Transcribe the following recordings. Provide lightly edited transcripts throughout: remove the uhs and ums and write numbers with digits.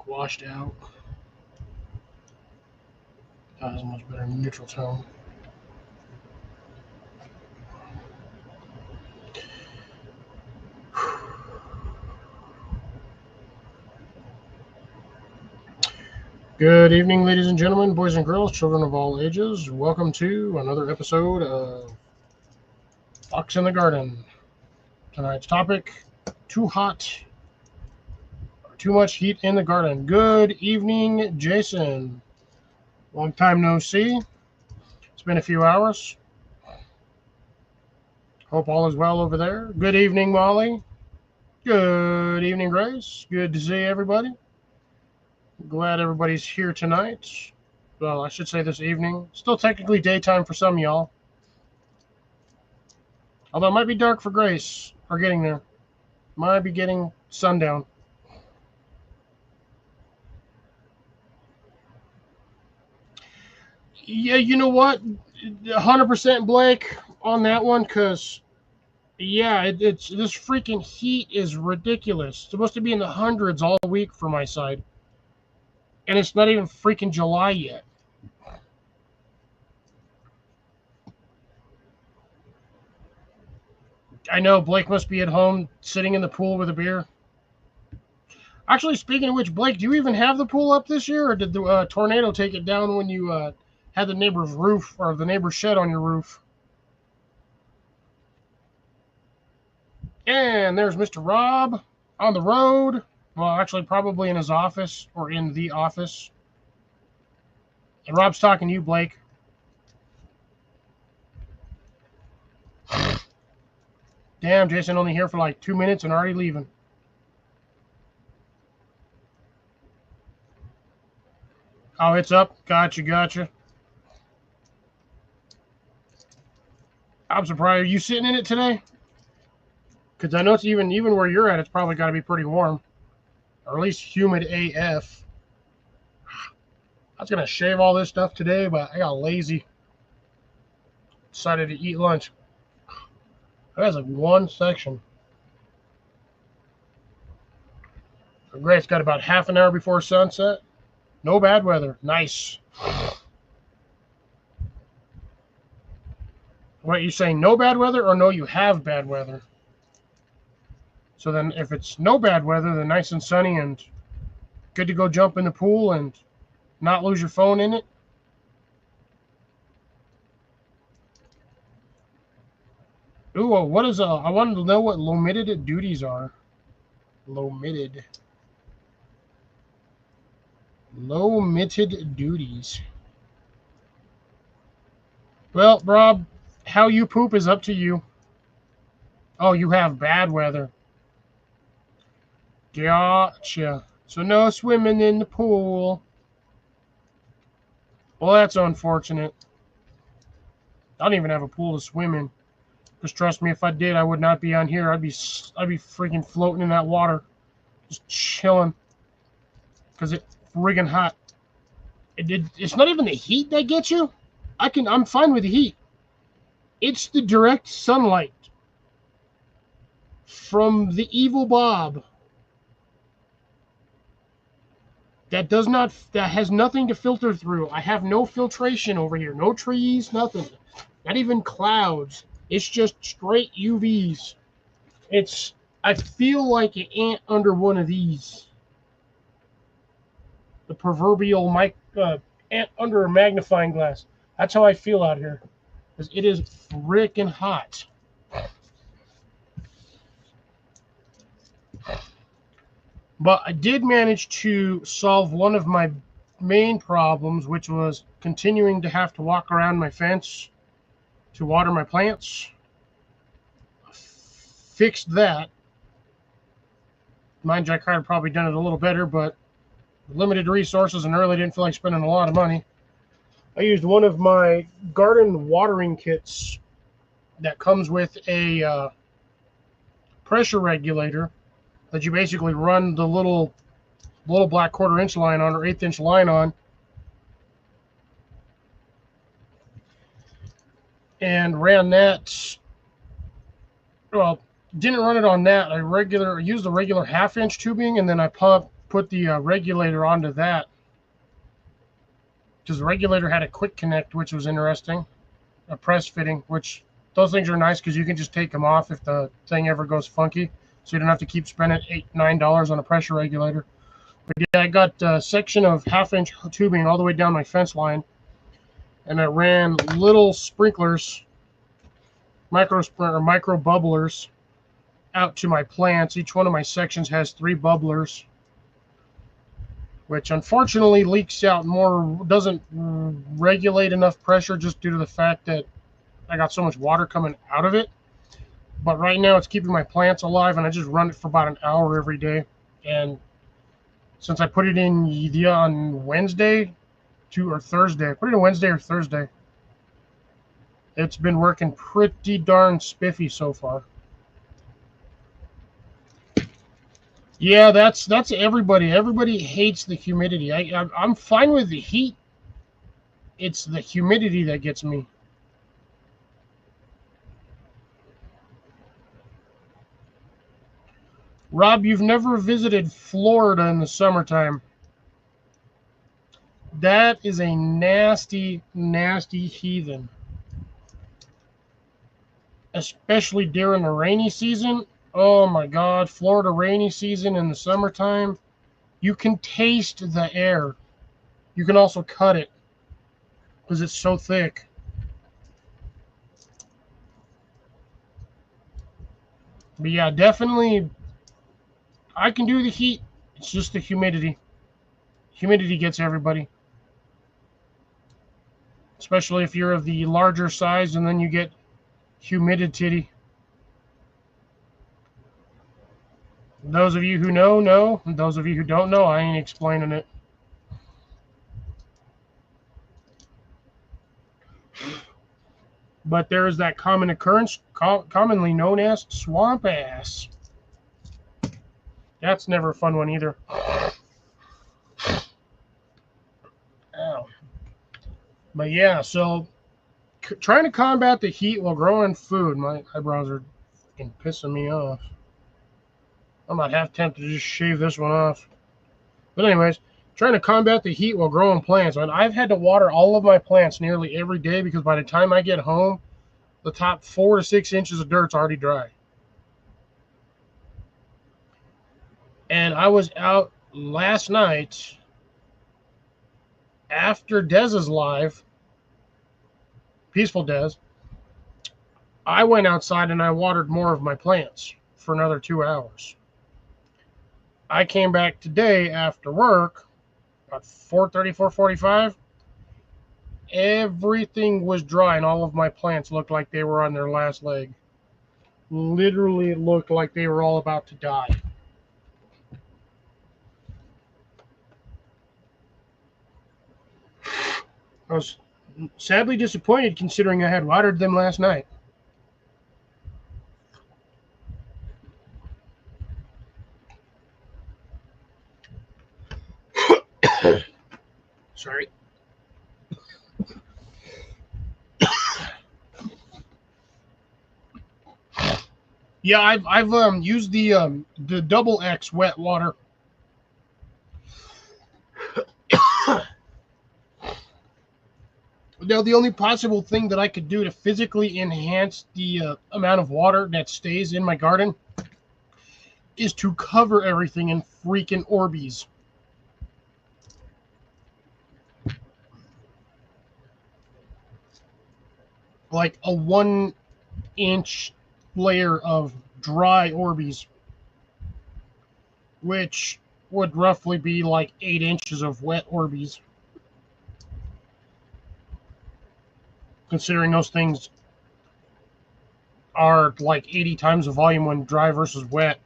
washed out. That was much better neutral tone. Good evening, ladies and gentlemen, boys and girls, children of all ages. Welcome to another episode of Fox in the Garden. Tonight's topic, too hot or too much heat in the garden. Good evening, Jason. Long time no see. It's been a few hours. Hope all is well over there. Good evening, Molly. Good evening, Grace. Good to see everybody. Glad everybody's here tonight. Well, I should say this evening. Still technically daytime for some of y'all. Although it might be dark for Grace. Or getting there. Might be getting sundown. Yeah, you know what? 100% Blake on that one, because yeah, it's this freaking heat is ridiculous. It's supposed to be in the hundreds all week for my side. And it's not even freaking July yet. I know Blake must be at home sitting in the pool with a beer. Actually, speaking of which, Blake, do you even have the pool up this year, or did the tornado take it down when you had the neighbor's roof or the neighbor's shed on your roof? And there's Mr. Rob on the road. Well, actually, probably in his office or in the office. And Rob's talking to you, Blake. Damn, Jason only here for like 2 minutes and already leaving. Oh, it's up. Gotcha. I'm surprised. Are you sitting in it today? Because I know it's even where you're at, it's probably got to be pretty warm. Or at least humid AF. I was going to shave all this stuff today, but I got lazy. Decided to eat lunch. That's like one section. Great, it's got about half an hour before sunset. No bad weather. Nice. What, you saying no bad weather or no you have bad weather? So then if it's no bad weather, then nice and sunny and good to go jump in the pool and not lose your phone in it. Ooh, what is I wanted to know what low-mitted duties are. Low-mitted duties. Well, Rob, how you poop is up to you. Oh, you have bad weather. Gotcha. So no swimming in the pool. Well, that's unfortunate. I don't even have a pool to swim in. Because trust me, if I did, I would not be on here. I'd be freaking floating in that water, just chilling. Because it's friggin' hot. It's not even the heat that gets you. I'm fine with the heat. It's the direct sunlight from the evil Bob that has nothing to filter through. I have no filtration over here. No trees, nothing. Not even clouds. It's just straight UVs. I feel like an ant under one of these. The proverbial ant under a magnifying glass. That's how I feel out here. Because it is freaking hot. But I did manage to solve one of my main problems, which was continuing to have to walk around my fence to water my plants. Fixed that. Mind you, I could have probably done it a little better, but limited resources and really didn't feel like spending a lot of money. I used one of my garden watering kits that comes with a pressure regulator that you basically run the little black 1/4-inch line on or 1/8-inch line on. And ran that. Well, didn't run it on that. I used the regular 1/2-inch tubing, and then I put the regulator onto that, because the regulator had a quick connect, which was interesting. A press fitting, which those things are nice because you can just take them off if the thing ever goes funky, so you don't have to keep spending $8-9 on a pressure regulator. But yeah, I got a section of 1/2-inch tubing all the way down my fence line, and I ran little sprinklers, micro bubblers, out to my plants. Each one of my sections has 3 bubblers, which unfortunately leaks out more, doesn't regulate enough pressure just due to the fact that I got so much water coming out of it. But right now it's keeping my plants alive, and I just run it for about an hour every day. And since I put it in on Wednesday or Thursday, I put it in Wednesday or Thursday, it's been working pretty darn spiffy so far. Yeah, that's everybody. Everybody hates the humidity. I'm fine with the heat. It's the humidity that gets me. Rob, you've never visited Florida in the summertime. That is a nasty, nasty heathen. Especially during the rainy season. Oh my God, Florida rainy season in the summertime. You can taste the air. You can also cut it because it's so thick. But yeah, definitely, I can do the heat. It's just the humidity. Humidity gets everybody. Especially if you're of the larger size, and then you get humidity. Those of you who know. Those of you who don't know, I ain't explaining it. But there is that common occurrence, commonly known as swamp ass. That's never a fun one either. Ow. But yeah, so trying to combat the heat while growing food. My eyebrows are fucking pissing me off. I'm about half tempted to just shave this one off. But anyways, trying to combat the heat while growing plants. And I've had to water all of my plants nearly every day because by the time I get home, the top 4 to 6 inches of dirt's already dry. And I was out last night after Dez's live, Peaceful Des. I went outside and I watered more of my plants for another 2 hours. I came back today after work, about 4:30, 4:45. Everything was dry and all of my plants looked like they were on their last leg. Literally, it looked like they were all about to die. I was sadly disappointed considering I had watered them last night. Sorry. Yeah, I've used the double X wet water. Now, the only possible thing that I could do to physically enhance the amount of water that stays in my garden is to cover everything in freaking Orbeez. Like a 1-inch layer of dry Orbeez, which would roughly be like 8 inches of wet Orbeez. Considering those things are like 80 times the volume when dry versus wet.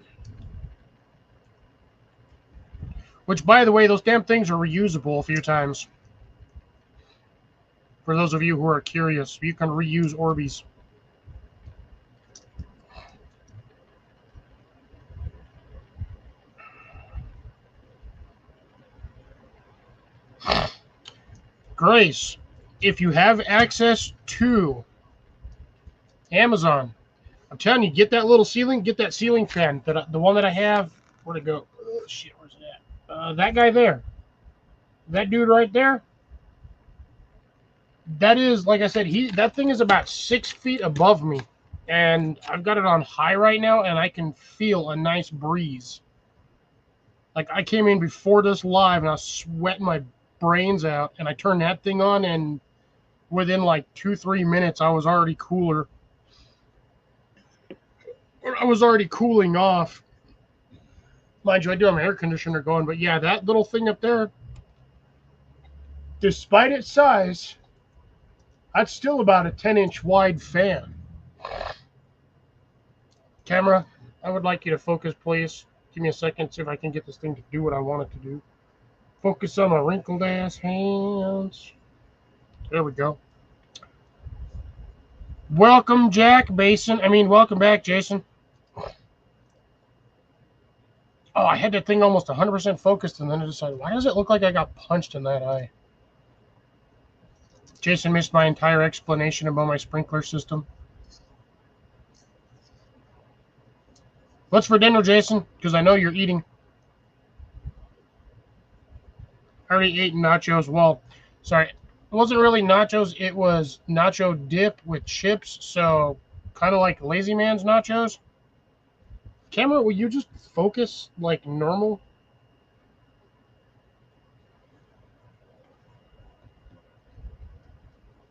Which, by the way, those damn things are reusable a few times. For those of you who are curious, you can reuse Orbeez. Grace, if you have access to Amazon, I'm telling you, get that little ceiling, get that ceiling fan. The one that I have, where'd it go? Oh, shit, where's it at? that guy there, that dude right there, that is, like I said, that thing is about 6 feet above me, and I've got it on high right now, and I can feel a nice breeze. Like, I came in before this live, and I was sweating my brains out, and I turned that thing on, and within like 2-3 minutes, I was already cooler. Or I was already cooling off. Mind you, I do have my air conditioner going, but yeah, that little thing up there, despite its size, that's still about a 10-inch wide fan. Camera, I would like you to focus, please. Give me a second, see if I can get this thing to do what I want it to do. Focus on my wrinkled ass hands. There we go. Welcome, Jack Basin. Welcome back, Jason. Oh, I had that thing almost 100% focused, and then I decided, why does it look like I got punched in that eye? Jason missed my entire explanation about my sprinkler system. What's for dinner, Jason? Because I know you're eating. I already ate nachos. Well, sorry. It wasn't really nachos. It was nacho dip with chips. So, kind of like Lazy Man's nachos. Camera, will you just focus like normal?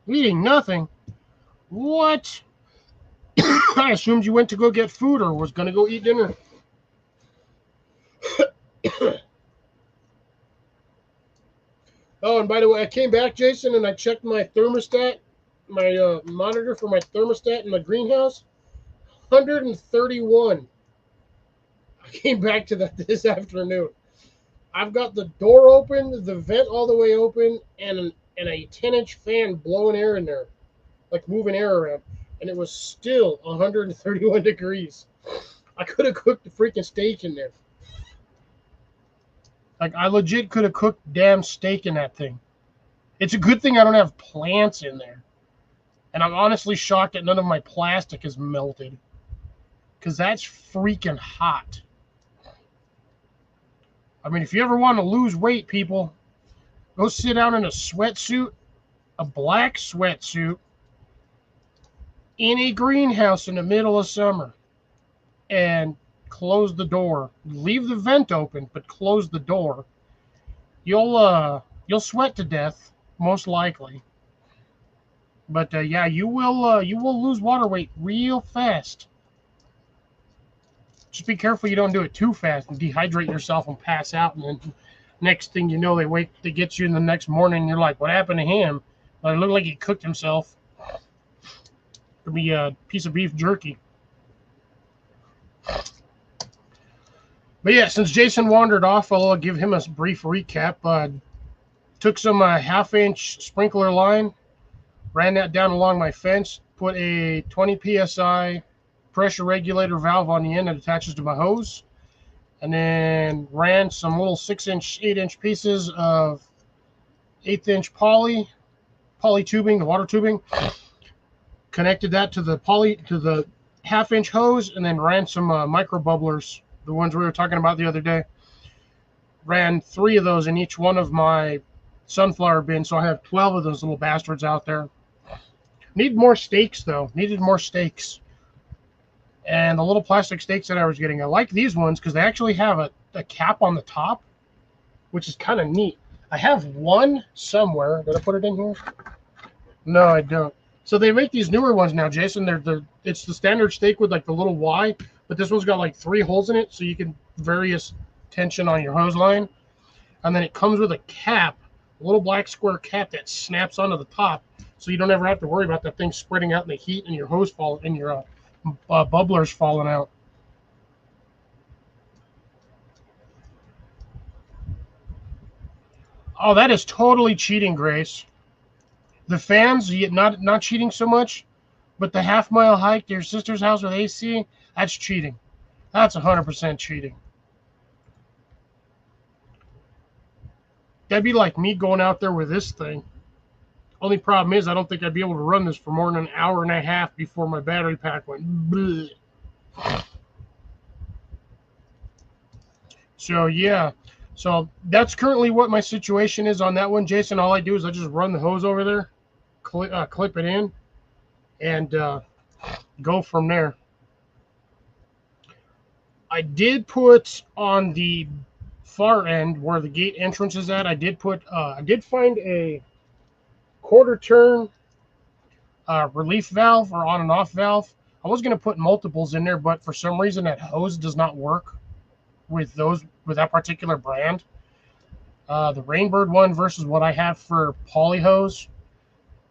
Eating nothing? What? I assumed you went to go get food or was going to go eat dinner. Oh, and by the way, I came back, Jason, and I checked my thermostat, my monitor for my thermostat in my greenhouse. 131. I came back to that this afternoon. I've got the door open, the vent all the way open, and a 10-inch fan blowing air in there, like moving air around. And it was still 131 degrees. I could have cooked the freaking steak in there. Like, I legit could have cooked damn steak in that thing. It's a good thing I don't have plants in there. And I'm honestly shocked that none of my plastic is melted. Because that's freaking hot. If you ever want to lose weight, people, go sit down in a sweatsuit, a black sweatsuit, in a greenhouse in the middle of summer, and close the door. Leave the vent open, but close the door. You'll sweat to death, most likely. But yeah, you will lose water weight real fast. Just be careful you don't do it too fast and dehydrate yourself and pass out, and then next thing you know, they get you in the next morning and you're like, what happened to him? Well, it looked like he cooked himself. Could be a piece of beef jerky. But yeah, since Jason wandered off, I'll give him a brief recap. Took some half-inch sprinkler line, ran that down along my fence, put a 20 psi pressure regulator valve on the end that attaches to my hose, and then ran some little 6-inch, 8-inch pieces of 1/8-inch poly tubing, the water tubing. Connected that to the half-inch hose, and then ran some micro bubblers, the ones we were talking about the other day. Ran 3 of those in each one of my sunflower bins, so I have 12 of those little bastards out there. Need more stakes, though. Needed more stakes. And the little plastic stakes that I was getting, I like these ones because they actually have a cap on the top, which is kind of neat. I have one somewhere. Did I put it in here? No, I don't. So they make these newer ones now, Jason. It's the standard stake with like the little Y, but this one's got like 3 holes in it, so you can various tension on your hose line. And then it comes with a cap, a little black square cap that snaps onto the top, so you don't ever have to worry about that thing spreading out in the heat and your hose and your bubblers falling out. Oh, that is totally cheating, Grace. The fans, not cheating so much, but the half-mile hike to your sister's house with AC, that's cheating. That's 100% cheating. That'd be like me going out there with this thing. Only problem is I don't think I'd be able to run this for more than an hour and a half before my battery pack went bleh. So, yeah. So that's currently what my situation is on that one, Jason. All I do is I just run the hose over there, clip it in, and go from there. I did put on the far end where the gate entrance is at. I did find a quarter turn relief valve or on and off valve. I was going to put multiples in there, but for some reason that hose does not work with that particular brand. The Rainbird one versus what I have for poly hose,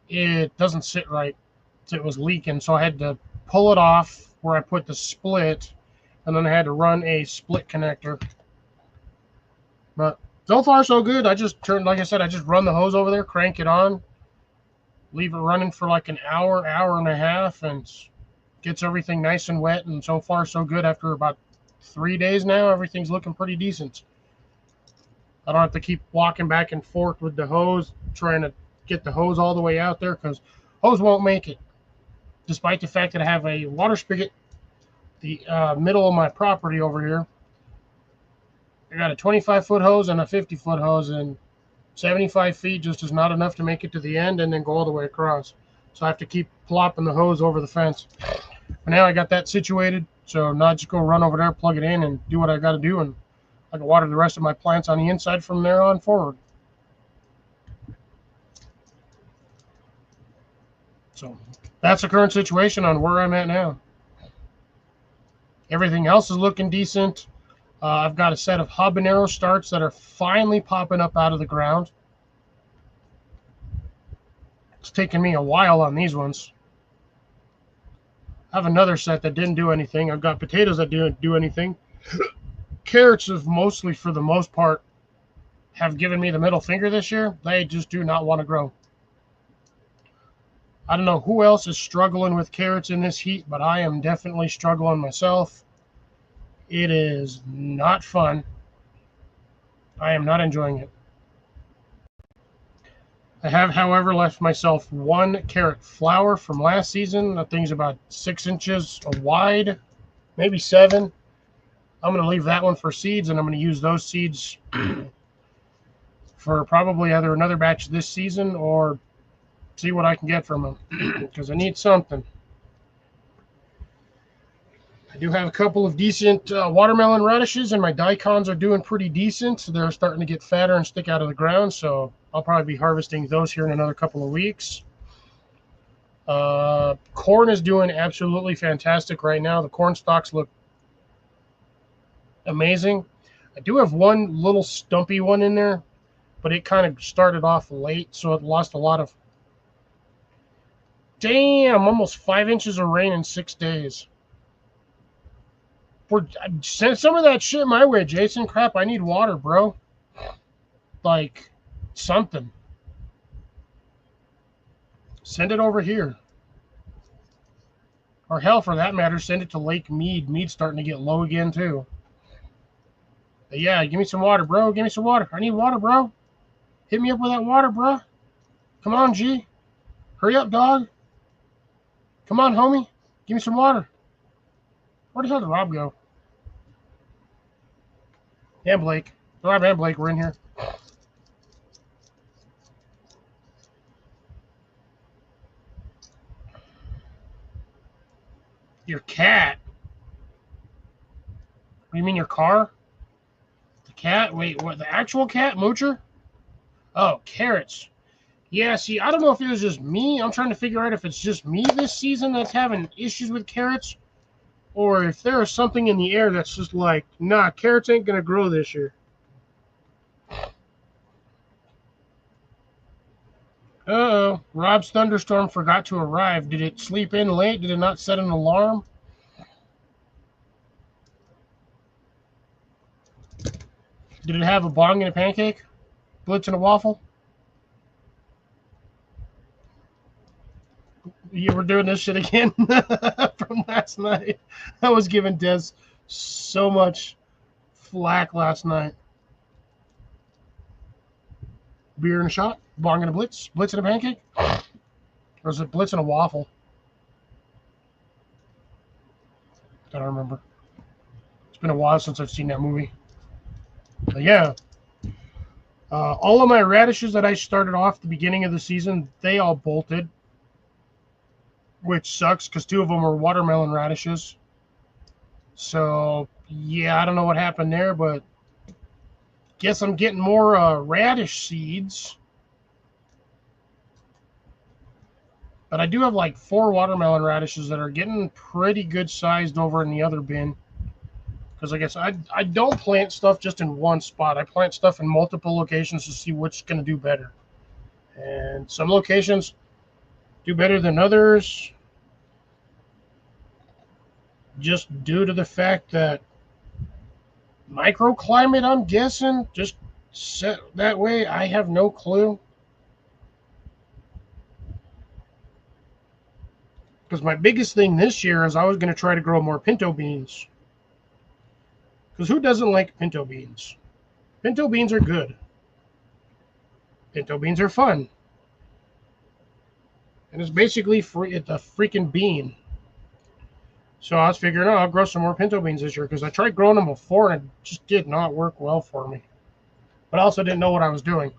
it doesn't sit right. It was leaking, so I had to pull it off where I put the split, and then I had to run a split connector. But so far so good. I just like I said, I just run the hose over there, crank it on, leave it running for like an hour and a half, and gets everything nice and wet. And so far so good. After about 3 days now, everything's looking pretty decent. I don't have to keep walking back and forth with the hose, trying to get the hose all the way out there, because hose won't make it. Despite the fact that I have a water spigot, the middle of my property over here, I got a 25-foot hose and a 50-foot hose, and 75 feet just is not enough to make it to the end and then go all the way across. So I have to keep plopping the hose over the fence. But now I got that situated, so now I just go run over there, plug it in, and do what I got to do, and I can water the rest of my plants on the inside from there on forward. So that's the current situation on where I'm at now. Everything else is looking decent. I've got a set of habanero starts that are finally popping up out of the ground. It's taken me a while on these ones. I have another set that didn't do anything. I've got potatoes that didn't do anything. Carrots have mostly, for the most part, have given me the middle finger this year. They just do not want to grow. I don't know who else is struggling with carrots in this heat, but I am definitely struggling myself. It is not fun. I am not enjoying it. I have, however, left myself one carrot flower from last season. That thing's about 6 inches wide, maybe 7. I'm going to leave that one for seeds, and I'm going to use those seeds for probably either another batch this season or see what I can get from them, because I need something. I do have a couple of decent watermelon radishes, and my daikons are doing pretty decent. They're starting to get fatter and stick out of the ground, so I'll probably be harvesting those here in another couple of weeks. Corn is doing absolutely fantastic right now. The corn stalks look amazing. I do have one little stumpy one in there, but it kind of started off late, so it lost a lot of... Damn, almost 5 inches of rain in 6 days. Send some of that shit my way, Jason. Crap, I need water, bro. Like, something. Send it over here. Or hell, for that matter, send it to Lake Mead. Mead's starting to get low again, too. But yeah, give me some water, bro. Give me some water. I need water, bro. Hit me up with that water, bro. Come on, G. Hurry up, dog. Come on, homie. Give me some water. Where the hell did Rob go? And Blake. Rob and Blake were in here. Your cat? What do you mean your car? The cat? Wait, what? The actual cat? Moocher? Oh, carrots. Yeah, see, I don't know if it was just me. I'm trying to figure out if it's just me this season that's having issues with carrots, or if there is something in the air that's just like, nah, carrots ain't going to grow this year. Uh-oh. Rob's thunderstorm forgot to arrive. Did it sleep in late? Did it not set an alarm? Did it have a bong and a pancake? Blitz and a waffle? You were doing this shit again from last night. I was giving Des so much flack last night. Beer and a shot? Bong and a blitz? Blitz and a pancake? Or is it blitz and a waffle? I don't remember. It's been a while since I've seen that movie. But yeah, All of my radishes that I started off at the beginning of the season, they all bolted, which sucks because 2 of them were watermelon radishes. So, yeah, I don't know what happened there, but guess I'm getting more radish seeds. But I do have like 4 watermelon radishes that are getting pretty good sized over in the other bin. Because I guess I don't plant stuff just in one spot. I plant stuff in multiple locations to see which is going to do better. And some locations do better than others, just due to the fact that microclimate, I'm guessing, just set that way. I have no clue. Because my biggest thing this year is I was going to try to grow more pinto beans. Because who doesn't like pinto beans? Pinto beans are good. Pinto beans are fun. And it's basically free. It's a freaking bean. So I was figuring, I'll grow some more pinto beans this year because I tried growing them before and it just did not work well for me. But I also didn't know what I was doing.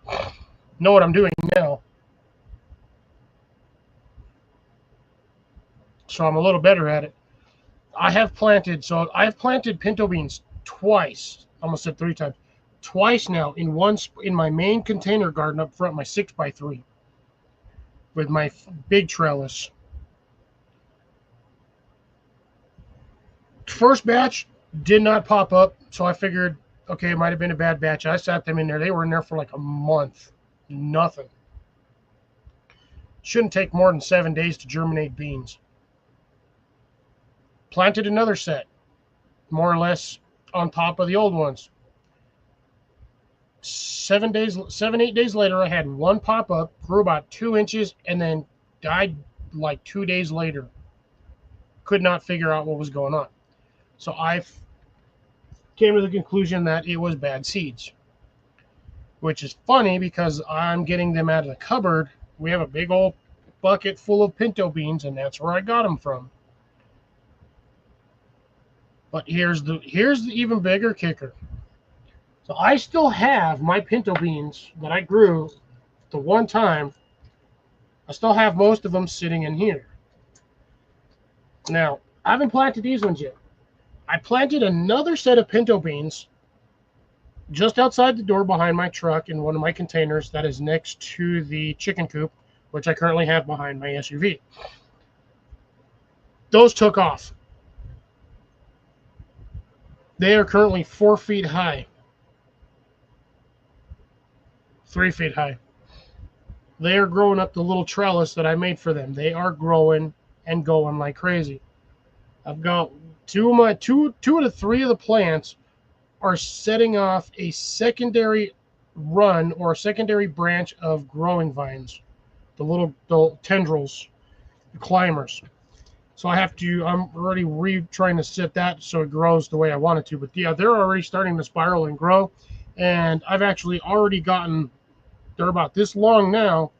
Know what I'm doing now. So I'm a little better at it. I've planted pinto beans twice. Almost said 3 times. Twice now in my main container garden up front, my 6x3 with my big trellis. First batch did not pop up, so I figured, okay, it might have been a bad batch. I sat them in there. They were in there for like a month. Nothing. Shouldn't take more than 7 days to germinate beans. Planted another set, more or less on top of the old ones. 8 days later, I had one pop up, grew about 2 inches, and then died like 2 days later. Could not figure out what was going on. So I came to the conclusion that it was bad seeds, which is funny because I'm getting them out of the cupboard. We have a big old bucket full of pinto beans, and that's where I got them from. But here's the even bigger kicker. So I still have my pinto beans that I grew the one time. I still have most of them sitting in here. Now, I haven't planted these ones yet. I planted another set of pinto beans just outside the door behind my truck in one of my containers that is next to the chicken coop, which I currently have behind my SUV. Those took off. They are currently 4 feet high. 3 feet high. They are growing up the little trellis that I made for them. They are growing and going like crazy. I've got two of the 3 of the plants are setting off a secondary run or a secondary branch of growing vines. The tendrils, the climbers. So I'm already trying to set that so it grows the way I want it to. But yeah, they're already starting to spiral and grow. And I've actually already gotten, they're about this long now,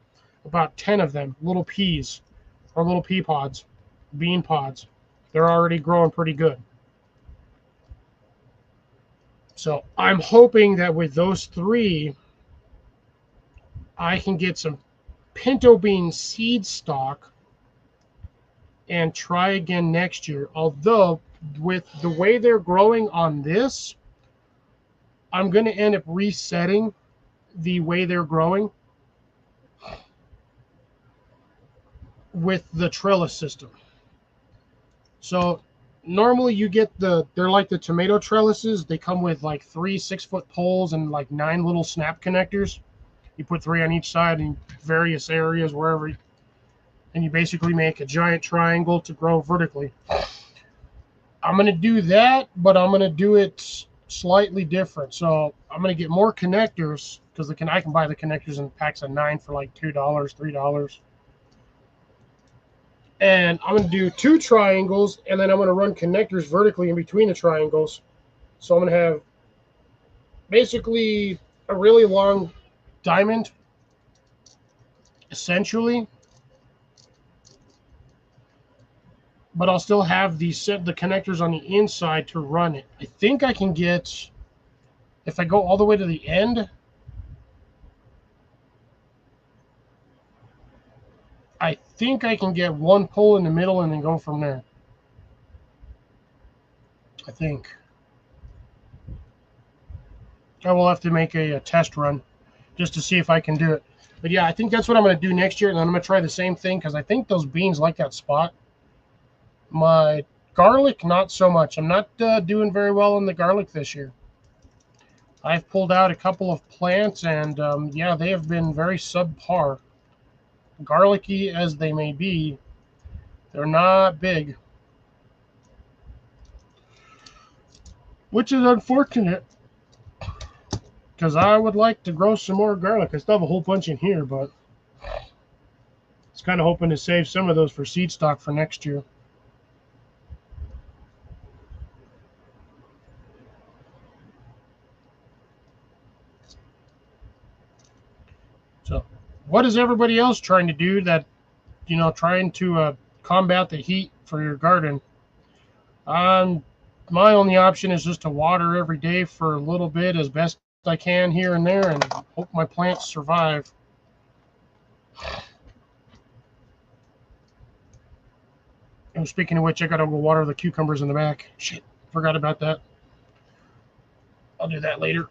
about 10 of them, little peas or little pea pods, bean pods. They're already growing pretty good. So I'm hoping that with those 3, I can get some pinto bean seed stock and try again next year. Although, with the way they're growing on this, I'm going to end up resetting the way they're growing with the trellis system. So normally you get they're like the tomato trellises. They come with like 3 6-foot poles and like 9 little snap connectors. You put 3 on each side in various areas, wherever, and you basically make a giant triangle to grow vertically. I'm going to do that, but I'm going to do it slightly different. So I'm going to get more connectors because I can buy the connectors in packs of 9 for like $2, $3. And I'm going to do 2 triangles, and then I'm going to run connectors vertically in between the triangles. So I'm going to have basically a really long diamond, essentially. But I'll still have the connectors on the inside to run it. I think I can get, if I go all the way to the end, I think I can get one pull in the middle and then go from there. I think. I will have to make a test run just to see if I can do it. But yeah, I think that's what I'm going to do next year. And then I'm going to try the same thing because I think those beans like that spot. My garlic, not so much. I'm not doing very well on the garlic this year. I've pulled out a couple of plants, and yeah, they have been very subpar. Garlicky as they may be, they're not big, which is unfortunate because I would like to grow some more garlic. I still have a whole bunch in here, but I was kind of hoping to save some of those for seed stock for next year. So, what is everybody else trying to do that, trying to combat the heat for your garden? My only option is just to water every day for a little bit as best I can here and there and hope my plants survive. And speaking of which, I gotta go water the cucumbers in the back. Shit, forgot about that. I'll do that later.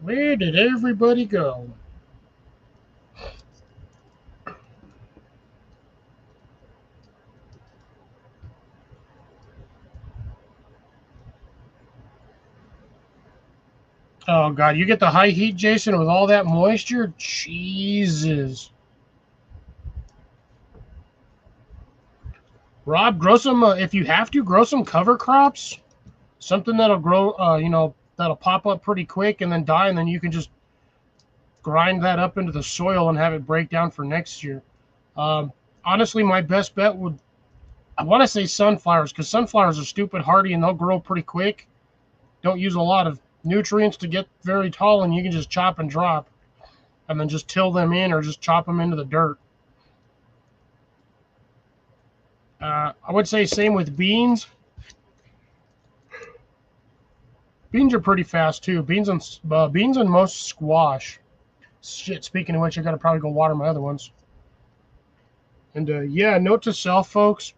Where did everybody go? Oh God, you get the high heat, Jason, with all that moisture? Jesus. Rob, grow some, if you have to, grow some cover crops. Something that'll grow, that'll pop up pretty quick and then die, and then you can just grind that up into the soil and have it break down for next year. Honestly, my best bet would, I want to say sunflowers, because sunflowers are stupid hardy and they'll grow pretty quick. Don't use a lot of nutrients to get very tall, and you can just chop and drop and then just till them in or just chop them into the dirt. I would say same with beans. Beans are pretty fast too. Beans and most squash. Shit, speaking of which, I got to probably go water my other ones. And yeah, note to self, folks,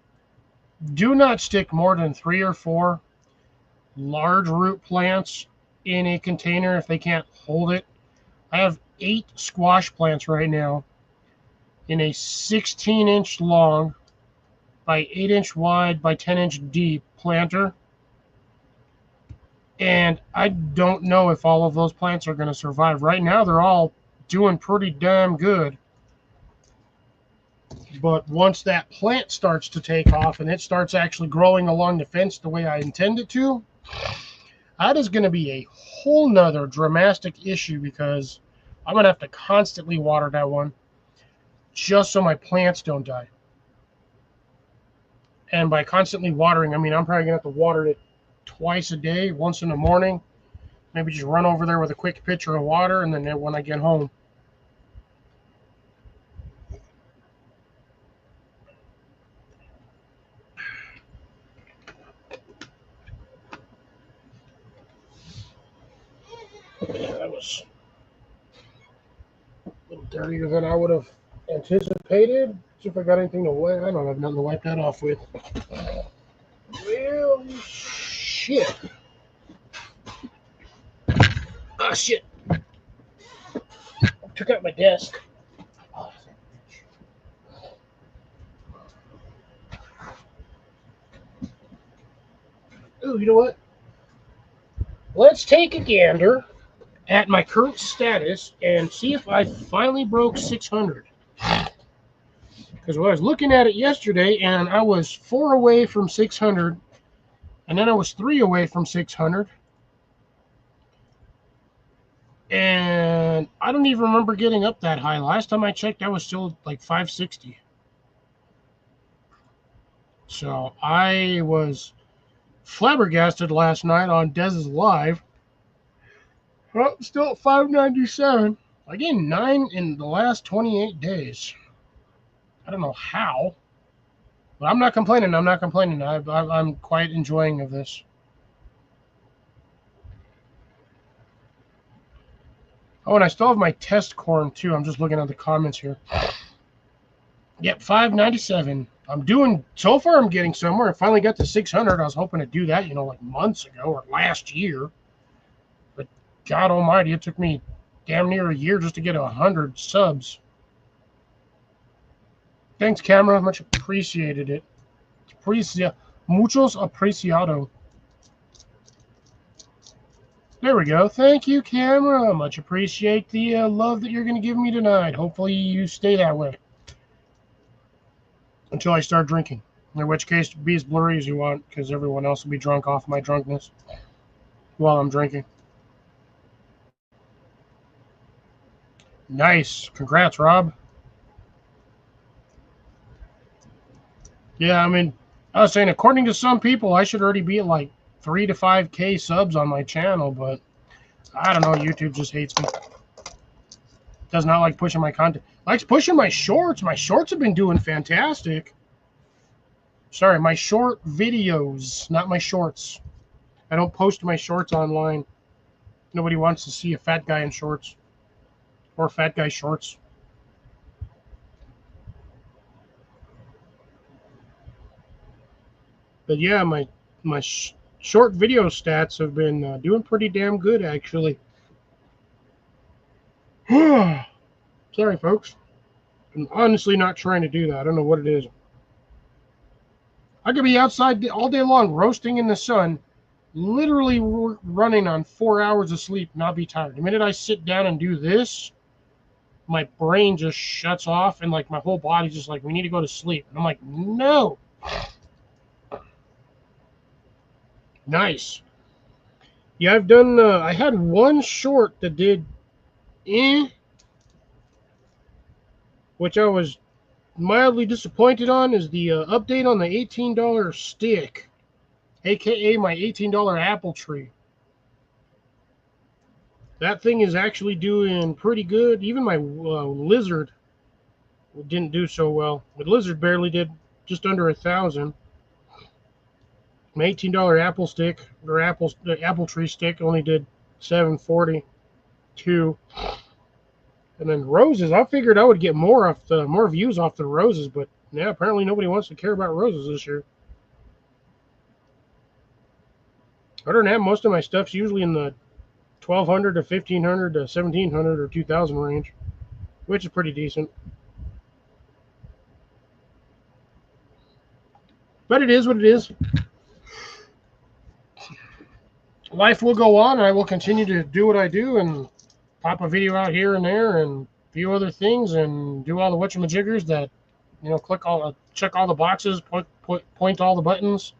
do not stick more than 3 or 4 large root plants in a container if they can't hold it. I have 8 squash plants right now in a 16-inch long by 8-inch wide by 10-inch deep planter. And I don't know if all of those plants are going to survive. Right now, they're all doing pretty damn good. But once that plant starts to take off and it starts actually growing along the fence the way I intend it to, that is going to be a whole nother dramatic issue because I'm going to have to constantly water that one just so my plants don't die. And by constantly watering, I mean I'm probably going to have to water it twice a day, once in the morning. Maybe just run over there with a quick pitcher of water, and then when I get home. Yeah, that was a little dirtier than I would have anticipated. See if I got anything to wipe. I don't have nothing to wipe that off with. Well, shit. Ah, shit. I took out my desk. Ooh, you know what? Let's take a gander at my current status and see if I finally broke 600. Because I was looking at it yesterday, and I was 4 away from 600, and then I was 3 away from 600. And I don't even remember getting up that high. Last time I checked, I was still like 560. So I was flabbergasted last night on Dez's live. Well, still at 597. I gained 9 in the last 28 days. I don't know how, but I'm not complaining. I'm not complaining. I'm quite enjoying of this. Oh, and I still have my test corn too. I'm just looking at the comments here. Yep, 597. I'm doing, so far I'm getting somewhere. I finally got to 600. I was hoping to do that, like months ago or last year. But God almighty, it took me damn near a year just to get 100 subs. Thanks, camera. Much appreciated it. Muchos apreciado. There we go. Thank you, camera. Much appreciate the love that you're going to give me tonight. Hopefully you stay that way until I start drinking. In which case, be as blurry as you want, because everyone else will be drunk off my drunkenness while I'm drinking. Nice. Congrats, Rob. Yeah, I mean, I was saying, according to some people, I should already be at like 3 to 5K subs on my channel, but I don't know. YouTube just hates me. Does not like pushing my content. Likes pushing my shorts. My shorts have been doing fantastic. Sorry, my short videos, not my shorts. I don't post my shorts online. Nobody wants to see a fat guy in shorts or fat guy shorts. But yeah, my short video stats have been doing pretty damn good, actually. Sorry, folks. I'm honestly not trying to do that. I don't know what it is. I could be outside all day long, roasting in the sun, literally running on 4 hours of sleep, not be tired. The minute I sit down and do this, my brain just shuts off, and like my whole body's just like, we need to go to sleep. And I'm like, no. Nice. Yeah, I've done. I had one short that did, which I was mildly disappointed on. Is the update on the $18 stick, aka my $18 apple tree. That thing is actually doing pretty good. Even my lizard didn't do so well. The lizard barely did, just under 1,000. My $18 apple stick or apple tree stick only did 742. And then roses, I figured I would get more views off the roses, but yeah, apparently nobody wants to care about roses this year. Other than that, most of my stuff's usually in the 1,200 to 1,500 to 1,700 or 2,000 range, which is pretty decent. But it is what it is. Life will go on, and I will continue to do what I do and pop a video out here and there and a few other things and do all the whatchamajiggers that, check all the boxes, point all the buttons,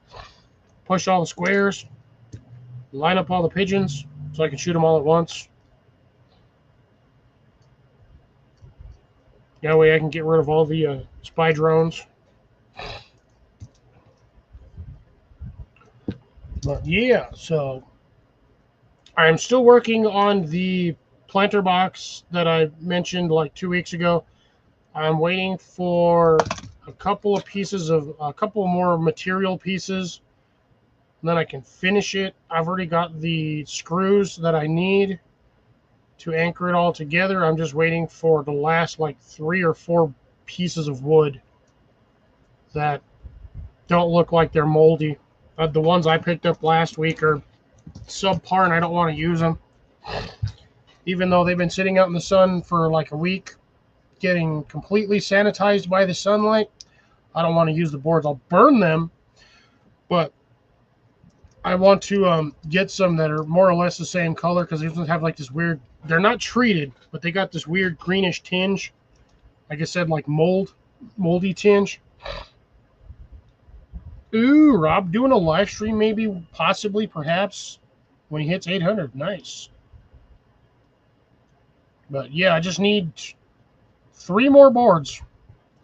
push all the squares, line up all the pigeons so I can shoot them all at once. That way I can get rid of all the spy drones. But yeah, so I'm still working on the planter box that I mentioned like 2 weeks ago. I'm waiting for a couple more material pieces, and then I can finish it. I've already got the screws that I need to anchor it all together. I'm just waiting for the last like 3 or 4 pieces of wood that don't look like they're moldy. The ones I picked up last week are subpar, and I don't want to use them. Even though they've been sitting out in the sun for like a week, getting completely sanitized by the sunlight, I don't want to use the boards. I'll burn them, but I want to get some that are more or less the same color, because they have like this weird, they're not treated, but they got this weird greenish tinge. Like I said, like moldy tinge. Ooh, Rob doing a live stream, maybe, possibly, perhaps, when he hits 800. Nice. But yeah, I just need 3 more boards,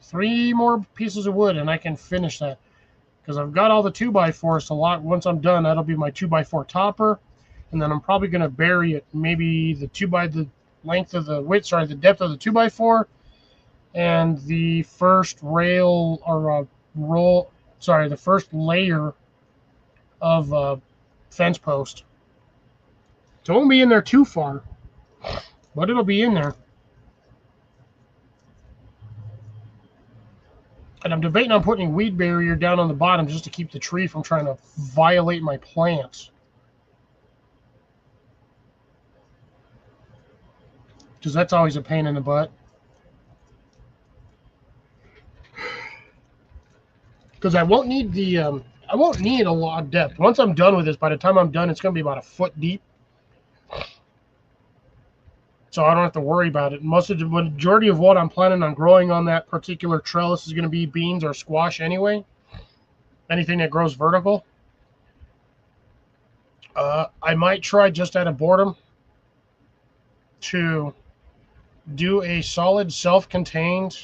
3 more pieces of wood, and I can finish that. because I've got all the 2x4 so once I'm done, that'll be my 2x4 topper, and then I'm probably going to bury it maybe the depth of the 2x4, and the first rail or the first layer of fence post. So it won't be in there too far, but it'll be in there. And I'm debating on putting weed barrier down on the bottom just to keep the tree from trying to violate my plants. Because that's always a pain in the butt. Because I won't need I won't need a lot of depth. Once I'm done with this, by the time I'm done, it's going to be about a foot deep. So I don't have to worry about it. The majority of what I'm planning on growing on that particular trellis is going to be beans or squash anyway. Anything that grows vertical. I might try just out of boredom to do a solid self-contained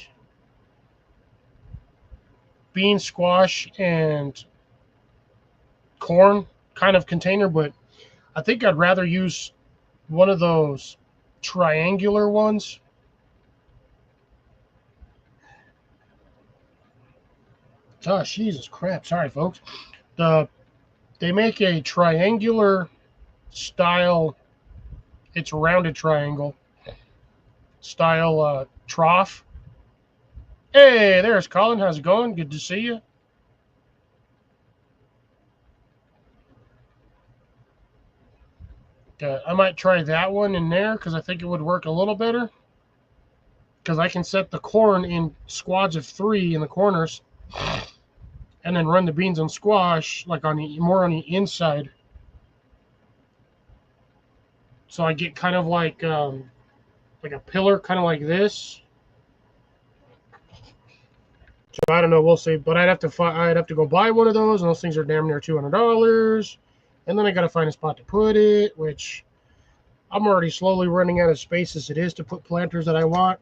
bean, squash, and corn kind of container, but I think I'd rather use one of those triangular ones. Oh, Jesus crap. Sorry, folks. They make a triangular style, it's a rounded triangle style trough. Hey, there's Colin. How's it going? Good to see you. I might try that one in there because I think it would work a little better. Because I can set the corn in squads of 3 in the corners, and then run the beans and squash like more on the inside. So I get kind of like a pillar, kind of like this. So I don't know. We'll see. But I'd have to go buy one of those, and those things are damn near $200. And then I got to find a spot to put it, which I'm already slowly running out of space as it is to put planters that I want.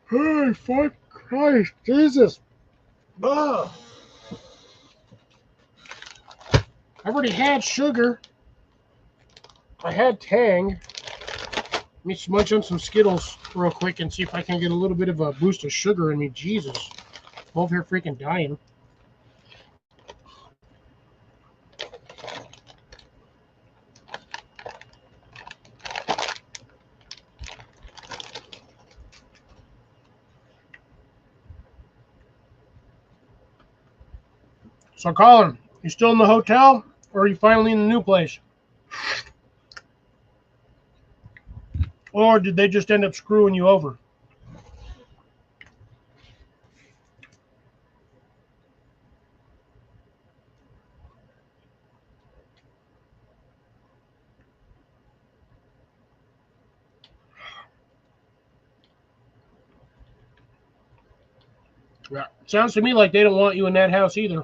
Hey, fuck Christ, Jesus. Ugh. I've already had sugar. I had Tang. Let me smudge on some Skittles real quick and see if I can get a little bit of a boost of sugar in me. Jesus. I'm over here freaking dying. So, Colin, you still in the hotel, or are you finally in the new place? Or did they just end up screwing you over? Yeah. Sounds to me like they don't want you in that house either.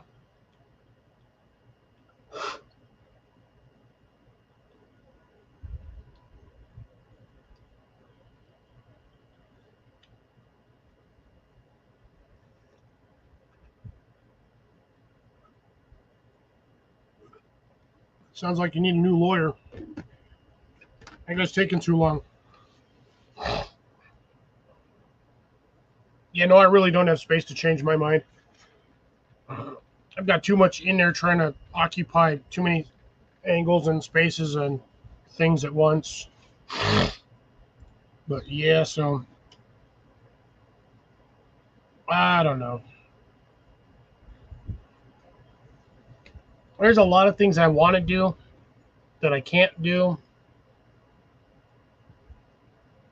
Sounds like you need a new lawyer. I think it's taking too long. Yeah, no, I really don't have space to change my mind. I've got too much in there trying to occupy too many angles and spaces and things at once. But yeah, so I don't know. There's a lot of things I want to do that I can't do.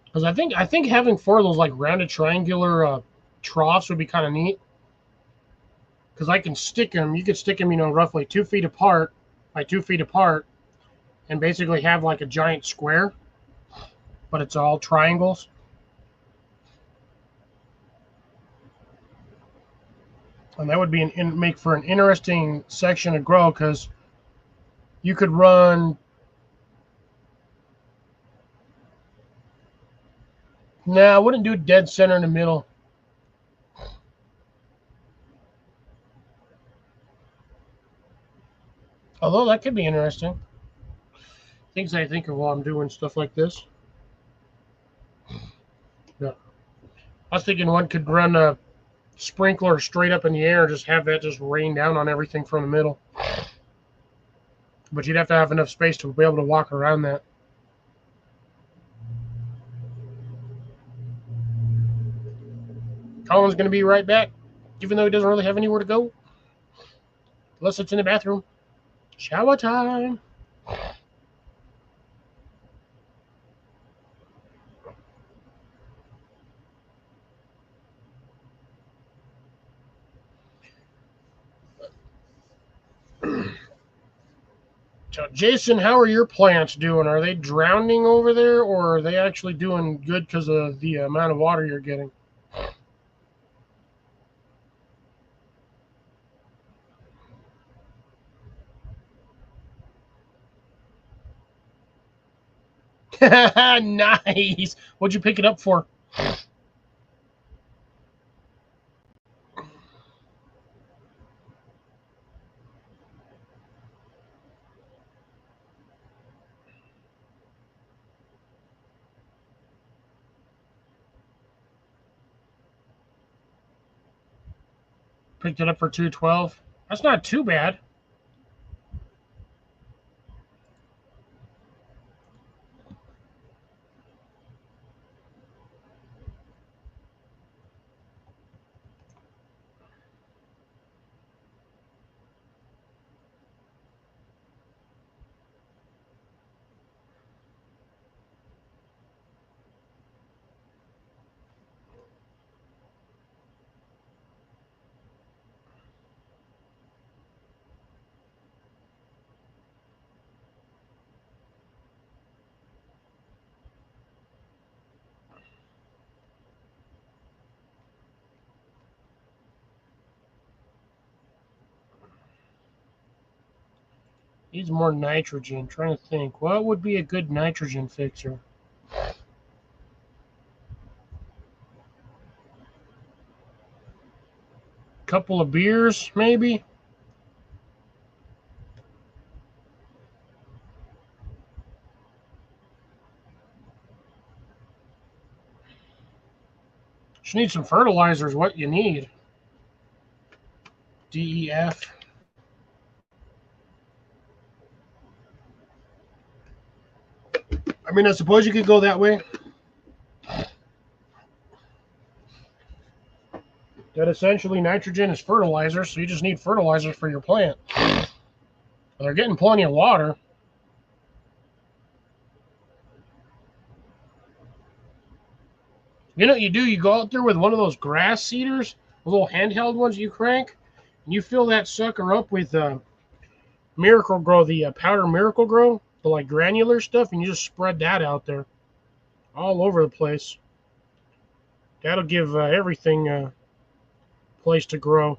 Because I think having 4 of those like rounded triangular troughs would be kind of neat. Because I can stick them. You could stick them, roughly 2 feet apart by 2 feet apart, and basically have like a giant square, but it's all triangles. And that would be make for an interesting section to grow, because you could run. Nah, I wouldn't do dead center in the middle. Although that could be interesting. Things I think of while I'm doing stuff like this. Yeah. I was thinking one could run a sprinkler straight up in the air, just have that just rain down on everything from the middle. But you'd have to have enough space to be able to walk around that. Colin's going to be right back, even though he doesn't really have anywhere to go. Unless it's in the bathroom. Shower time. So, Jason, how are your plants doing? Are they drowning over there, or are they actually doing good because of the amount of water you're getting? Nice. What'd you pick it up for? Picked it up for 212. That's not too bad. Needs more nitrogen. Trying to think. What would be a good nitrogen fixer? Couple of beers, maybe? Just need some fertilizer is what you need. DEF. I mean, I suppose you could go that way. That essentially nitrogen is fertilizer, so you just need fertilizer for your plant. They're getting plenty of water. You know what you do? You go out there with one of those grass seeders, the little handheld ones you crank, and you fill that sucker up with Miracle Grow, the powder Miracle Grow, the like granular stuff, and you just spread that out there all over the place. That'll give everything a place to grow.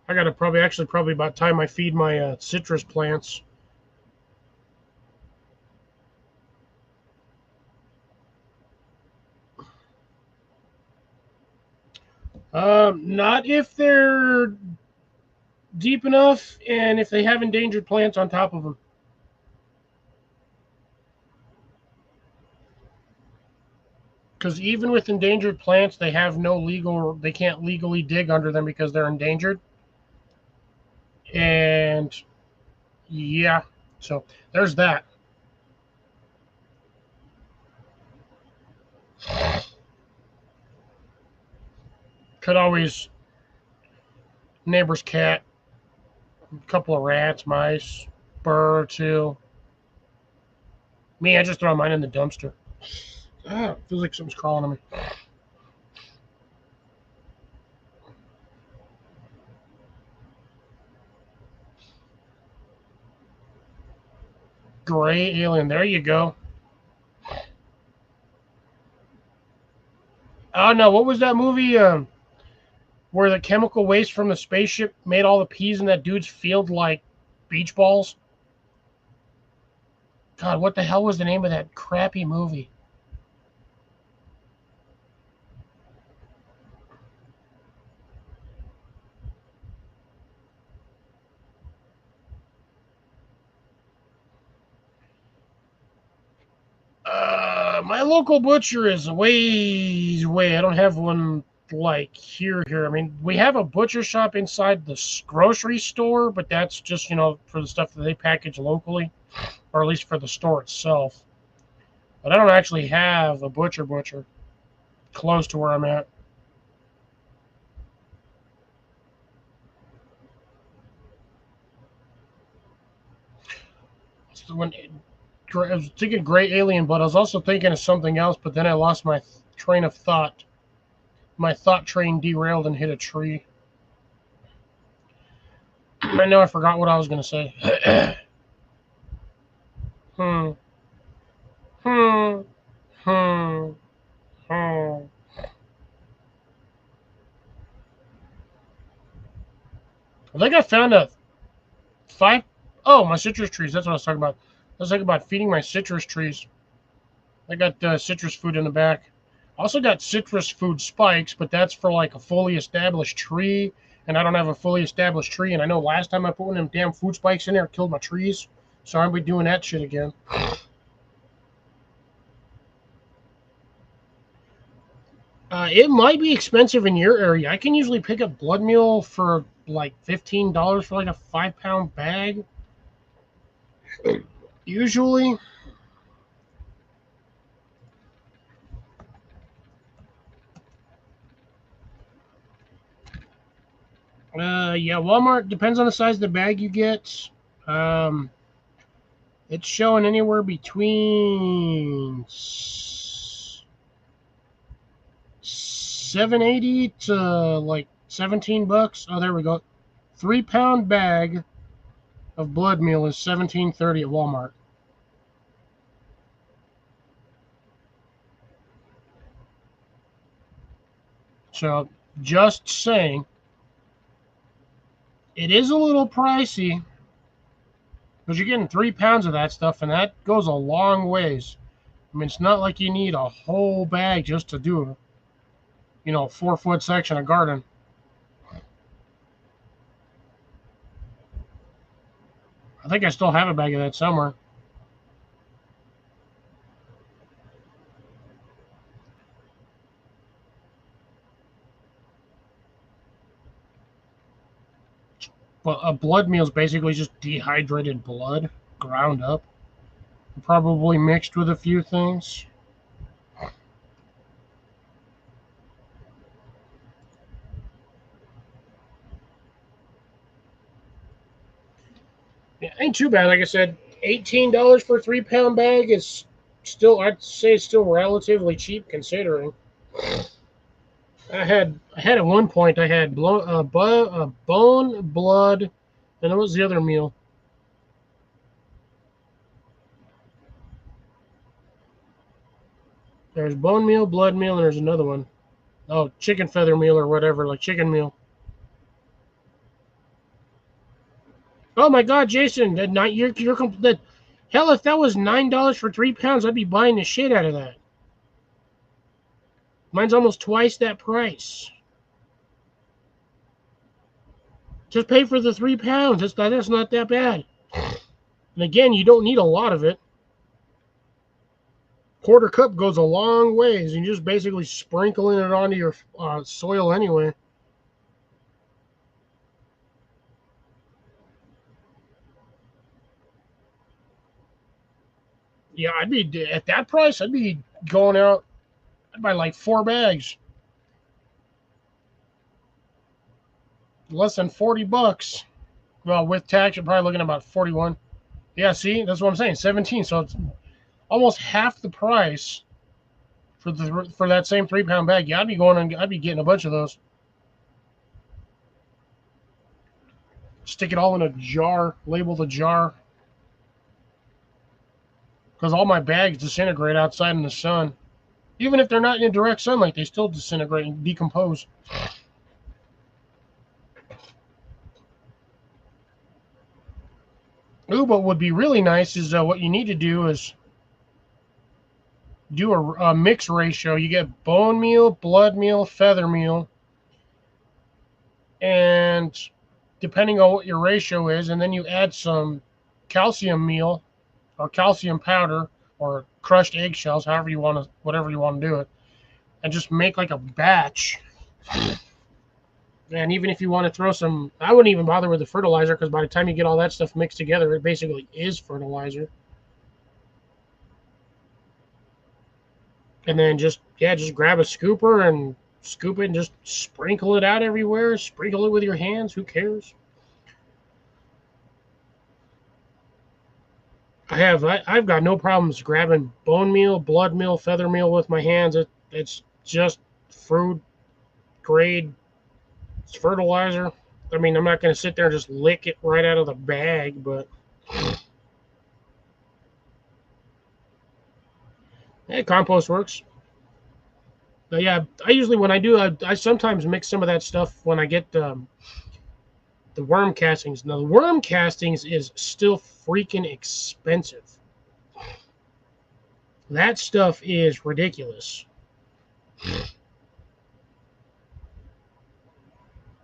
I gotta probably about time I feed my citrus plants. Not if they're deep enough and if they have endangered plants on top of them. Because even with endangered plants, they can't legally dig under them because they're endangered. And yeah, so there's that. Could always neighbor's cat, a couple of rats, mice, bird or two. Me, I just throw mine in the dumpster. Ah, feels like something's crawling on me. Gray alien. There you go. Oh no, what was that movie? Where the chemical waste from the spaceship made all the peas in that dude's field like beach balls? God, what the hell was the name of that crappy movie? My local butcher is ways away. I don't have one like here. I mean, we have a butcher shop inside the grocery store, but that's just, for the stuff that they package locally, or at least for the store itself. But I don't actually have a butcher close to where I'm at. So I was thinking Gray Alien, but I was also thinking of something else, but then I lost my train of thought. My thought train derailed and hit a tree. I know I forgot what I was going to say. hmm. Hmm. Hmm. Hmm. I think I found a five. Oh, my citrus trees. That's what I was talking about. I was talking about feeding my citrus trees. I got citrus food in the back. Also got citrus food spikes, but that's for like a fully established tree, and I don't have a fully established tree. And I know last time I put one of them damn food spikes in there, it killed my trees. So I'm be doing that shit again. It might be expensive in your area. I can usually pick up blood meal for like $15 for like a 5-pound bag. Usually. Yeah, Walmart depends on the size of the bag you get. Um, it's showing anywhere between 780 to like $17. Oh, there we go. 3-pound bag of blood meal is $17.30 at Walmart. So just saying, it is a little pricey, but you're getting 3 pounds of that stuff, and that goes a long ways. I mean, it's not like you need a whole bag just to do, 4-foot section of garden. I think I still have a bag of that somewhere. But a blood meal is basically just dehydrated blood, ground up, probably mixed with a few things. Yeah, ain't too bad. Like I said, $18 for a 3-pound bag is still, I'd say, it's still relatively cheap considering. I had at one point I had bone, blood, and what was the other meal? There's bone meal, blood meal, and there's another one. Oh, chicken feather meal or whatever, like chicken meal. Oh my God, Jason, that not you're that hell if that was $9 for 3 pounds, I'd be buying the shit out of that. Mine's almost twice that price. Just pay for the 3 pounds. That's not that bad. And again, you don't need a lot of it. Quarter cup goes a long ways. You're just basically sprinkling it onto your soil anyway. Yeah, I'd be at that price. I'd be going out. I'd buy like 4 bags, less than $40. Well, with tax, you're probably looking at about 41. Yeah, see, that's what I'm saying. 17. So it's almost half the price for that same 3-pound bag. Yeah, I'd be getting a bunch of those. Stick it all in a jar, label the jar, because all my bags disintegrate outside in the sun. Even if they're not in direct sunlight, they still disintegrate and decompose. Ooh, what would be really nice is what you need to do is do a mix ratio. You get bone meal, blood meal, feather meal, and depending on what your ratio is, and then you add some calcium meal or calcium powder or crushed eggshells, however you want to, whatever you want to do it, and just make like a batch. And even if you want to throw some, I wouldn't even bother with the fertilizer because by the time you get all that stuff mixed together, it basically is fertilizer. And then just grab a scooper and scoop it and just sprinkle it out everywhere. Sprinkle it with your hands. Who cares? I've got no problems grabbing bone meal, blood meal, feather meal with my hands. It's just food grade. It's fertilizer. I mean, I'm not going to sit there and just lick it right out of the bag, but hey, compost works. But yeah, I usually when I do, I sometimes mix some of that stuff when I get the worm castings. Now the worm castings is still freaking expensive. That stuff is ridiculous.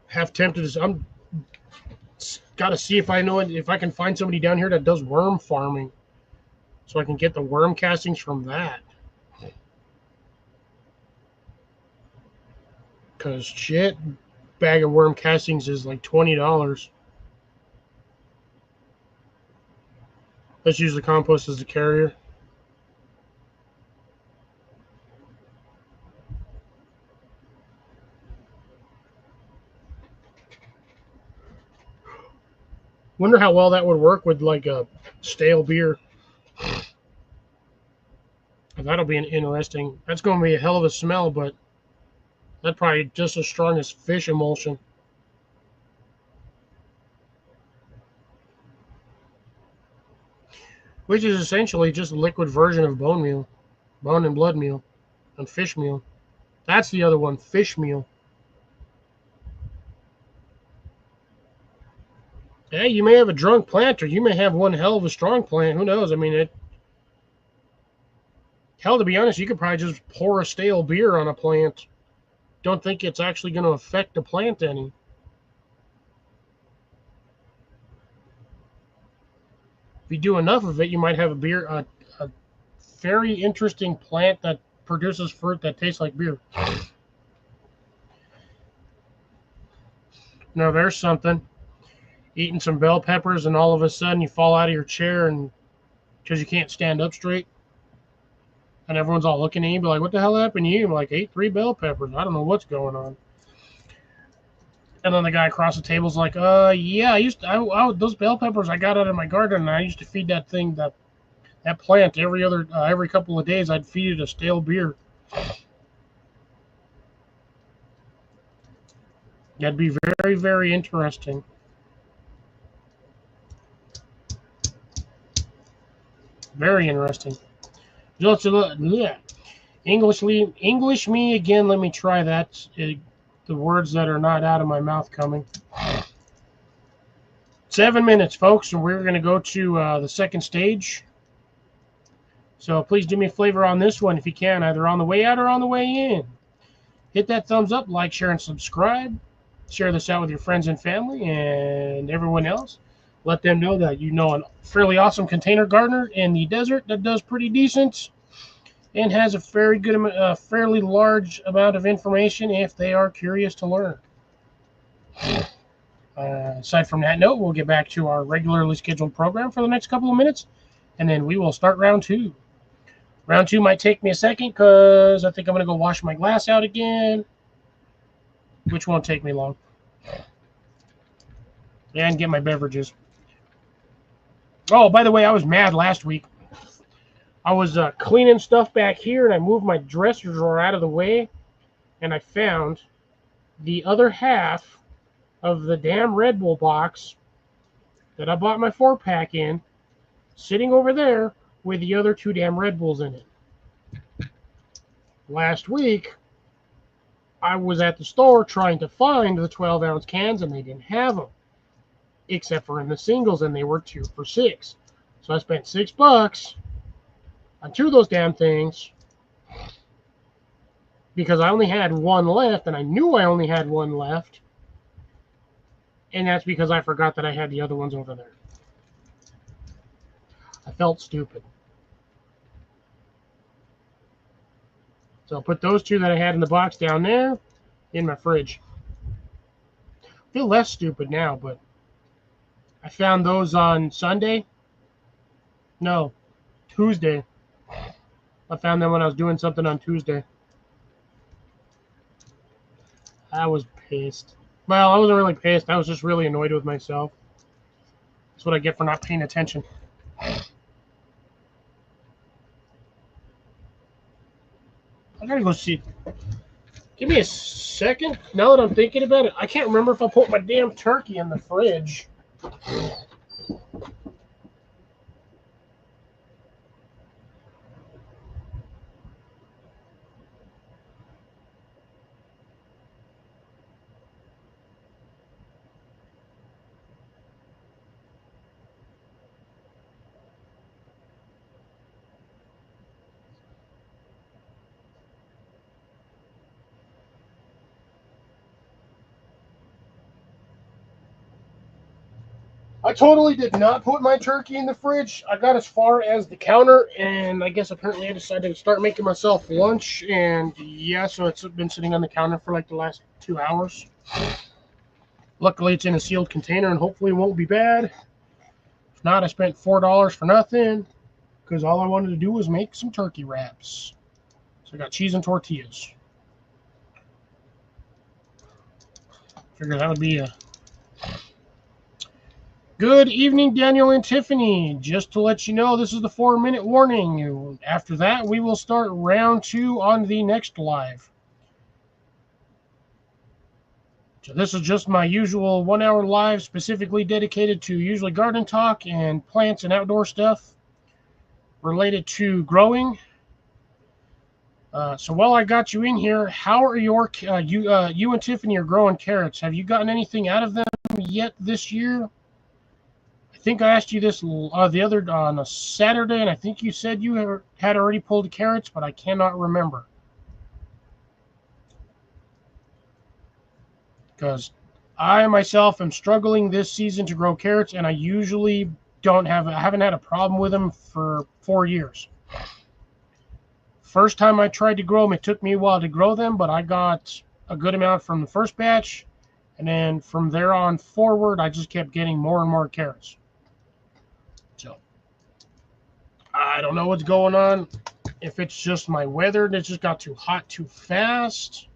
Half tempted to. I'm got to see if I know if I can find somebody down here that does worm farming, so I can get the worm castings from that. Cause shit, bag of worm castings is like $20. Let's use the compost as a carrier. Wonder how well that would work with like a stale beer. That'll be an interesting. That's going to be a hell of a smell, but that's probably just as strong as fish emulsion. Which is essentially just a liquid version of bone meal, bone and blood meal, and fish meal. That's the other one, fish meal. Yeah, you may have a drunk plant, or you may have one hell of a strong plant. Who knows? I mean, hell, to be honest, you could probably just pour a stale beer on a plant. Don't think it's actually going to affect the plant any. If you do enough of it, you might have a very interesting plant that produces fruit that tastes like beer. Now, there's something. Eating some bell peppers, and all of a sudden you fall out of your chair and because you can't stand up straight. And everyone's all looking at you, be like, what the hell happened to you? I'm like, ate 3 bell peppers. I don't know what's going on. And then the guy across the table's like, yeah, those bell peppers I got out of my garden, and I used to feed that plant every couple of days. I'd feed it a stale beer. That'd be very, very interesting. Very interesting. Yeah. English me again. Let me try that. The words that are not out of my mouth coming. 7 minutes, folks, and we're going to go to the second stage. So please do me a favor on this one if you can, either on the way out or on the way in. Hit that thumbs up, like, share, and subscribe. Share this out with your friends and family and everyone else. Let them know that you know a fairly awesome container gardener in the desert that does pretty decent and has a fairly large amount of information if they are curious to learn. Aside from that note, we'll get back to our regularly scheduled program for the next couple of minutes, and then we will start round 2. Round 2 might take me a second because I think I'm going to go wash my glass out again, which won't take me long. And get my beverages. Oh, by the way, I was mad last week. I was cleaning stuff back here, and I moved my dresser drawer out of the way, and I found the other half of the damn Red Bull box that I bought my 4-pack in, sitting over there with the other 2 damn Red Bulls in it. Last week, I was at the store trying to find the 12-ounce cans, and they didn't have them, except for in the singles, and they were 2 for $6. So I spent $6 on 2 of those damn things because I only had 1 left, and I knew I only had 1 left, and that's because I forgot that I had the other ones over there. I felt stupid. So I'll put those 2 that I had in the box down there in my fridge. I feel less stupid now, but I found those on Sunday. No, Tuesday. I found them when I was doing something on Tuesday. I was pissed. Well, I wasn't really pissed. I was just really annoyed with myself. That's what I get for not paying attention. I gotta go see. Give me a second. Now that I'm thinking about it, I can't remember if I put my damn turkey in the fridge. I totally did not put my turkey in the fridge. I got as far as the counter, and I guess apparently I decided to start making myself lunch. And yeah, so it's been sitting on the counter for like the last 2 hours. Luckily, it's in a sealed container, and hopefully it won't be bad. If not, I spent $4 for nothing because all I wanted to do was make some turkey wraps. So I got cheese and tortillas. Figured that would be a good evening, Daniel and Tiffany. Just to let you know, this is the 4-minute warning. After that, we will start round 2 on the next live. So this is just my usual 1-hour live, specifically dedicated to usually garden talk and plants and outdoor stuff related to growing. So while I got you in here, how are your you and Tiffany are growing carrots? Have you gotten anything out of them yet this year? I think I asked you this the other on a Saturday, and I think you said you had already pulled carrots, but I cannot remember. Because I myself am struggling this season to grow carrots, and I usually haven't had a problem with them for 4 years. First time I tried to grow them, it took me a while to grow them, but I got a good amount from the first batch, and then from there on forward, I just kept getting more and more carrots. So I don't know what's going on. If it's just my weather that just got too hot too fast,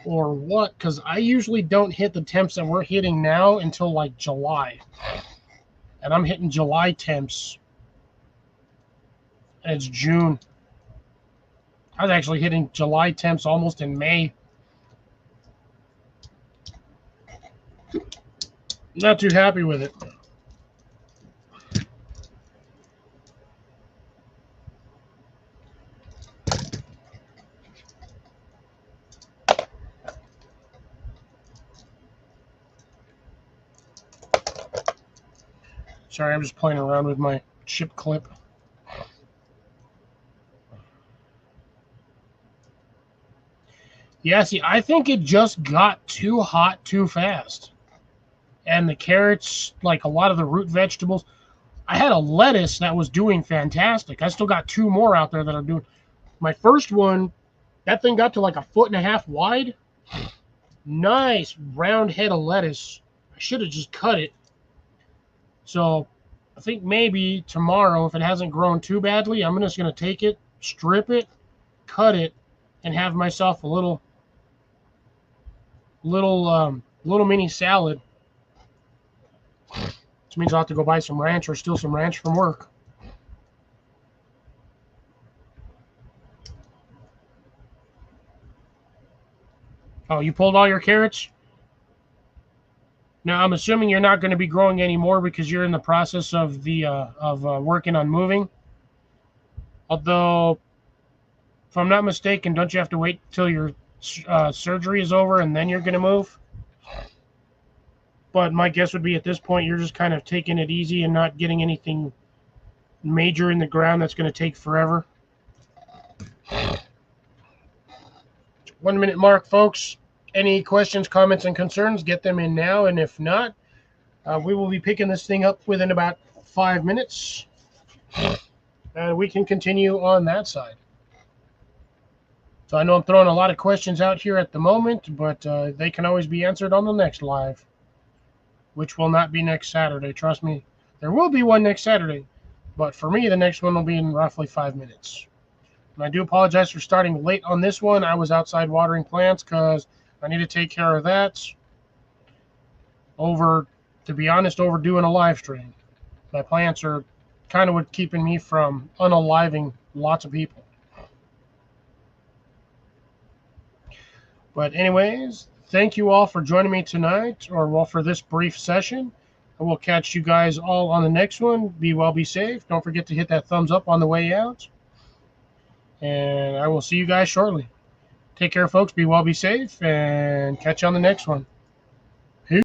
or what, because I usually don't hit the temps that we're hitting now until like July. And I'm hitting July temps. And it's June. I was actually hitting July temps almost in May. Not too happy with it. Sorry, I'm just playing around with my chip clip. Yeah, see, I think it just got too hot too fast. And the carrots, like a lot of the root vegetables, I had a lettuce that was doing fantastic. I still got 2 more out there that are doing. My first one, that thing got to like 1.5 feet wide. Nice round head of lettuce. I should have just cut it. So I think maybe tomorrow, if it hasn't grown too badly, I'm just going to take it, strip it, cut it, and have myself a little mini salad. Which means I'll have to go buy some ranch or steal some ranch from work. Oh, you pulled all your carrots? Now, I'm assuming you're not going to be growing any more because you're in the process of working on moving. Although, if I'm not mistaken, don't you have to wait till your surgery is over and then you're going to move? But my guess would be at this point you're just kind of taking it easy and not getting anything major in the ground that's going to take forever. 1-minute mark, folks. Any questions, comments, and concerns, get them in now. And if not, we will be picking this thing up within about 5 minutes. And we can continue on that side. So I know I'm throwing a lot of questions out here at the moment, but they can always be answered on the next live, which will not be next Saturday. Trust me, there will be one next Saturday, but for me, the next one will be in roughly 5 minutes. And I do apologize for starting late on this one. I was outside watering plants because I need to take care of that over, to be honest, over doing a live stream. My plants are kind of what keeping me from unaliving lots of people. But anyways, thank you all for joining me tonight, or well, for this brief session. I will catch you guys all on the next one. Be well, be safe. Don't forget to hit that thumbs up on the way out. And I will see you guys shortly. Take care, folks. Be well, be safe, and catch you on the next one.